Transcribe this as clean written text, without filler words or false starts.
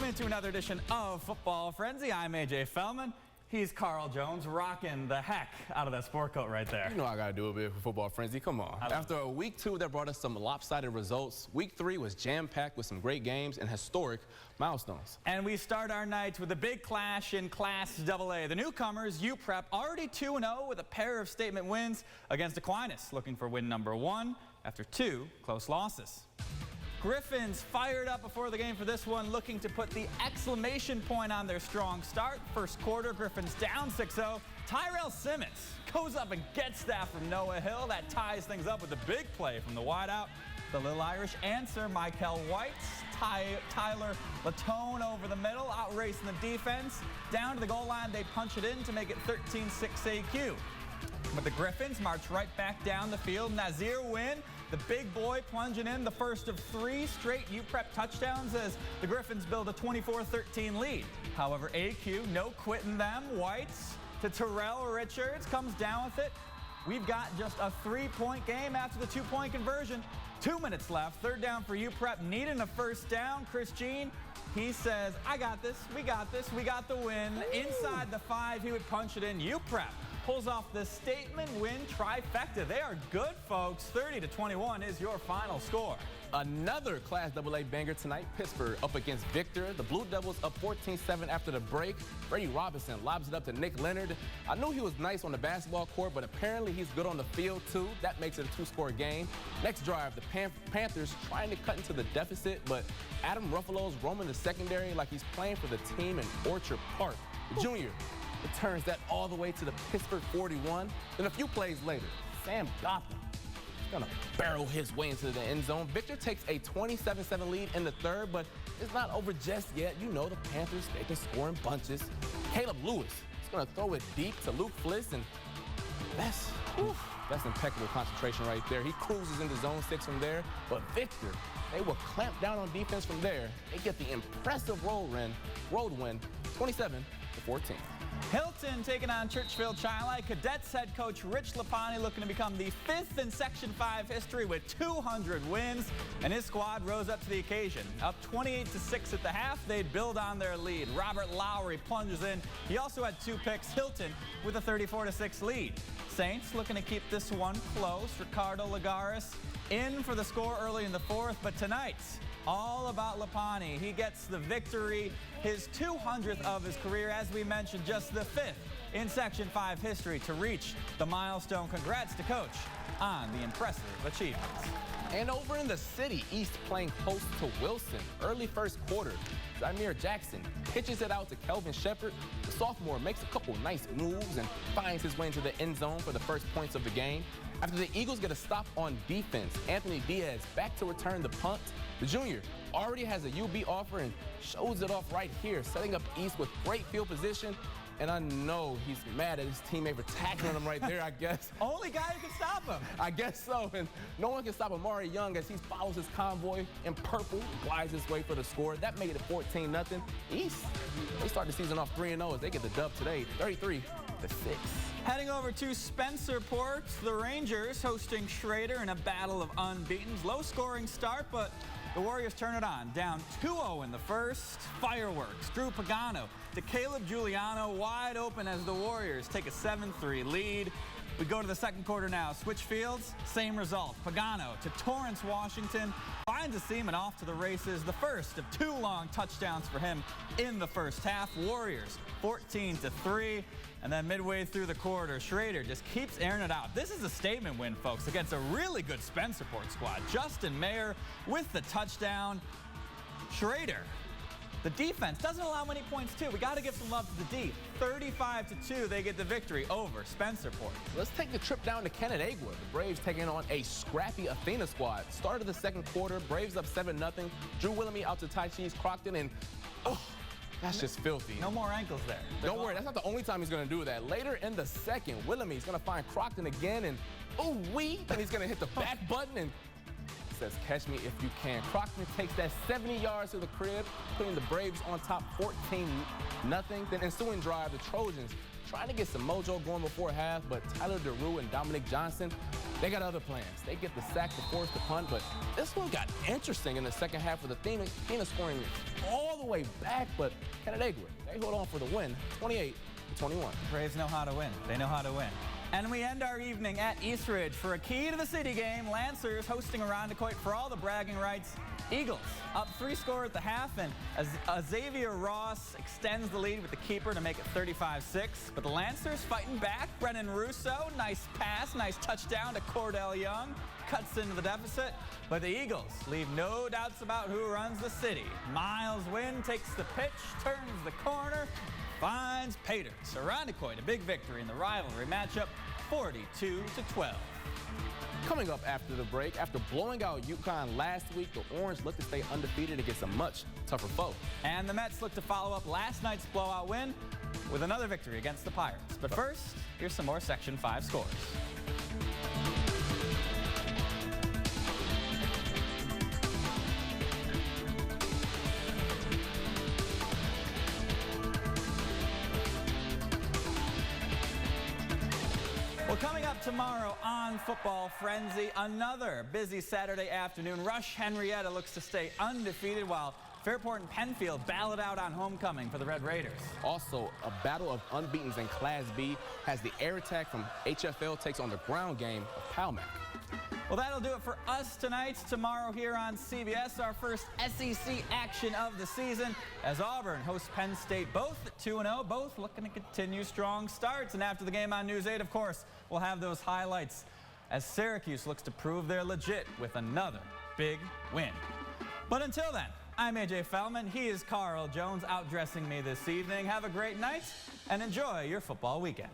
into another edition of Football Frenzy. I'm AJ Fellman. He's Carl Jones, rocking the heck out of that sport coat right there. You know I got to do a bit for Football Frenzy. Come on. After a week 2 that brought us some lopsided results, week 3 was jam-packed with some great games and historic milestones. And we start our night with a big clash in Class AA. The newcomers, UPrep, already 2-0 with a pair of statement wins against Aquinas, looking for win number 1 after 2 close losses. Griffins fired up before the game for this one, looking to put the exclamation point on their strong start. First quarter, Griffins down 6-0. Tyrell Simmons goes up and gets that from Noah Hill. That ties things up with a big play from the wideout. The Little Irish answer, Michael White. Tyler Latone over the middle, outracing the defense. Down to the goal line, they punch it in to make it 13-6 AQ. But the Griffins march right back down the field. Nazir win. The big boy plunging in the first of 3 straight UPrep touchdowns as the Griffins build a 24-13 lead. However, AQ, no quitting them. Whites to Terrell Richards comes down with it. We've got just a 3-point game after the 2-point conversion. 2 minutes left. Third down for UPrep, needing a first down. Chris Jean, he says, I got this, we got the win. Inside the 5, he would punch it in. UPrep pulls off the statement win trifecta. They are good, folks. 30-21 is your final score. Another Class AA banger tonight. Pittsburgh up against Victor. The Blue Devils up 14-7 after the break. Freddie Robinson lobs it up to Nick Leonard. I knew he was nice on the basketball court, but apparently he's good on the field too. That makes it a 2-score game. Next drive, the Panthers trying to cut into the deficit, but Adam Ruffalo's roaming the secondary like he's playing for the team in Orchard Park. The junior returns that all the way to the Pittsburgh 41. Then a few plays later, Sam Gotham is going to barrel his way into the end zone. Victor takes a 27-7 lead in the third, but it's not over just yet. You know the Panthers, they've been scoring bunches. Caleb Lewis is going to throw it deep to Luke Fliss, and that's impeccable concentration right there. He cruises into zone 6 from there, but Victor, they will clamp down on defense from there. They get the impressive road win, 27-14. Hilton taking on Churchville Chili. Cadets head coach Rich Lipani looking to become the 5th in Section 5 history with 200 wins, and his squad rose up to the occasion. Up 28-6 at the half, they'd build on their lead. Robert Lowry plunges in. He also had 2 picks. Hilton with a 34-6 lead. Saints looking to keep this one close. Ricardo Lagares in for the score early in the 4th, but tonight, all about Lipani. He gets the victory, his 200th of his career, as we mentioned, just the 5th in Section 5 history to reach the milestone. Congrats to Coach on the impressive achievements. And over in the city, East playing host to Wilson. Early first quarter, Zamir Jackson pitches it out to Kelvin Shepard. The sophomore makes a couple nice moves and finds his way into the end zone for the first points of the game. After the Eagles get a stop on defense, Anthony Diaz back to return the punt. The junior already has a UB offer and shows it off right here, setting up East with great field position. And I know he's mad at his teammate for tackling him right there, I guess. Only guy who can stop him. I guess so. And no one can stop Amari Young as he follows his convoy in purple, glides his way for the score. That made it 14-0. East, they start the season off 3-0 as they get the dub today, 33-6. Heading over to Spencerport, the Rangers hosting Schrader in a battle of unbeatens. Low-scoring start, but the Warriors turn it on. Down 2-0 in the first. Fireworks. Drew Pagano to Caleb Giuliano, wide open as the Warriors take a 7-3 lead. We go to the second quarter now. Switch fields, same result. Pagano to Torrance Washington, finds a seam and off to the races. The first of 2 long touchdowns for him in the first half. Warriors 14-3. And then midway through the quarter, Schrader just keeps airing it out. This is a statement win, folks, against a really good Spencerport squad. Justin Mayer with the touchdown. Schrader, the defense doesn't allow many points, too. We got to give some love to the D. 35-2, they get the victory over Spencerport. Let's take the trip down to Canandaigua. The Braves taking on a scrappy Athena squad. Start of the second quarter, Braves up 7-0. Drew Willemy out to Ty Cheese Crockton, and that's just filthy. No more ankles there. Don't worry, that's not the only time he's going to do that. Later in the second, Willemy's going to find Crockton again, and and he's going to hit the back button and says, catch me if you can. Crockton takes that 70 yards to the crib, putting the Braves on top 14-0. Then ensuing drive, the Trojans trying to get some mojo going before half, but Tyler DeRue and Dominic Johnson They got other plans. They get the sack to force the punt, but this one got interesting in the second half with the Athena scoring all the way back, but Canandaigua, they hold on for the win, 28-21. Braves know how to win. They know how to win. And we end our evening at East Ridge for a key to the city game. Lancers hosting Irondequoit for all the bragging rights. Eagles up 3 scores at the half, and Xavier Ross extends the lead with the keeper to make it 35-6. But the Lancers fighting back. Brennan Russo, nice pass, nice touchdown to Cordell Young, cuts into the deficit. But the Eagles leave no doubts about who runs the city. Miles Wynn takes the pitch, turns the corner, finds Paters. Irondequoit, a big victory in the rivalry matchup, 42-12. Coming up after the break, after blowing out UConn last week, the Orange look to stay undefeated against a much tougher foe. And the Mets look to follow up last night's blowout win with another victory against the Pirates. But first, here's some more Section 5 scores. Well, coming up tomorrow on Football Frenzy, another busy Saturday afternoon. Rush Henrietta looks to stay undefeated while Fairport and Penfield battle it out on homecoming for the Red Raiders. Also, a battle of unbeatens in Class B as the air attack from HFL takes on the ground game of Palmac. Well, that'll do it for us tonight. Tomorrow here on CBS, our first SEC action of the season as Auburn hosts Penn State, both at 2-0, both looking to continue strong starts. And after the game on News 8, of course, we'll have those highlights as Syracuse looks to prove they're legit with another big win. But until then, I'm AJ Fellman. He is Carl Jones outdressing me this evening. Have a great night and enjoy your football weekend.